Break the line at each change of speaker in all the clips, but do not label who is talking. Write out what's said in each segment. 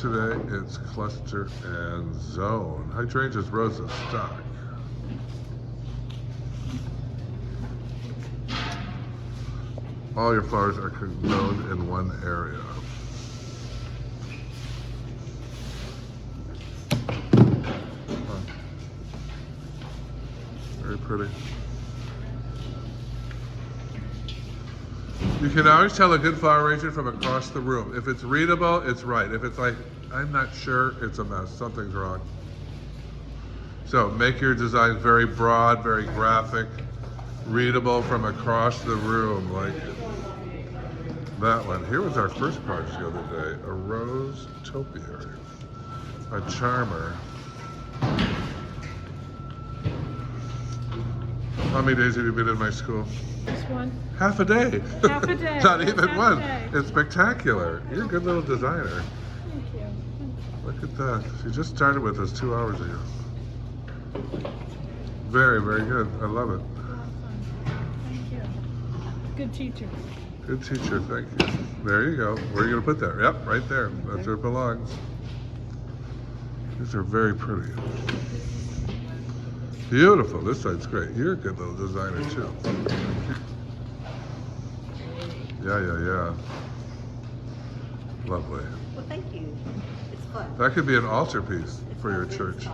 Today it's cluster and zone. Hydrangeas, roses, stock. All your flowers are zoned in one area. Very pretty. You can always tell a good flower arrangement from across the room. If it's readable, it's right. If it's like, I'm not sure, it's a mess. Something's wrong. So make your designs very broad, very graphic, readable from across the room, like that one. Here was our first project the other day, a rose topiary, a charmer. How many days have you been in my school?
Just one.
Half a day.
Half a day.
Not
Yes,
even
half
one.
a day.
It's spectacular. You're a good little designer.
Thank you.
Look at that. She just started with us 2 hours ago. Very, very good. I love it.
Awesome. Thank you. Good teacher.
Good teacher. Thank you. There you go. Where are you going to put that? Yep, right there. That's where it belongs. These are very pretty. Beautiful. This side's great. You're a good little designer too. Yeah. Lovely.
Well, thank you. It's fun.
That could be an altarpiece for your church.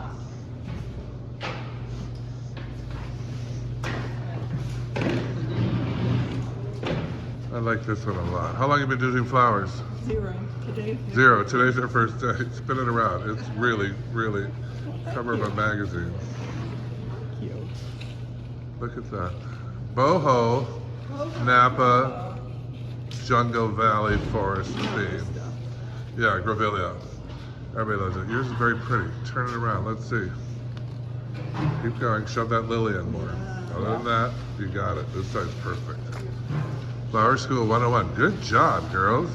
I like this one a lot. How long have you been doing flowers?
0 today.
0. Today's our first day. Spin it around. It's really, really cover of a magazine.
Cute.
Look at that. Boho, Napa, Jungle Valley Forest theme. Yeah, Grevillea. Everybody loves it. Yours is very pretty. Turn it around. Let's see. Keep going. Shove that lily in more. Other than that, you got it. This side's perfect. Flower School 101. Good job, girls.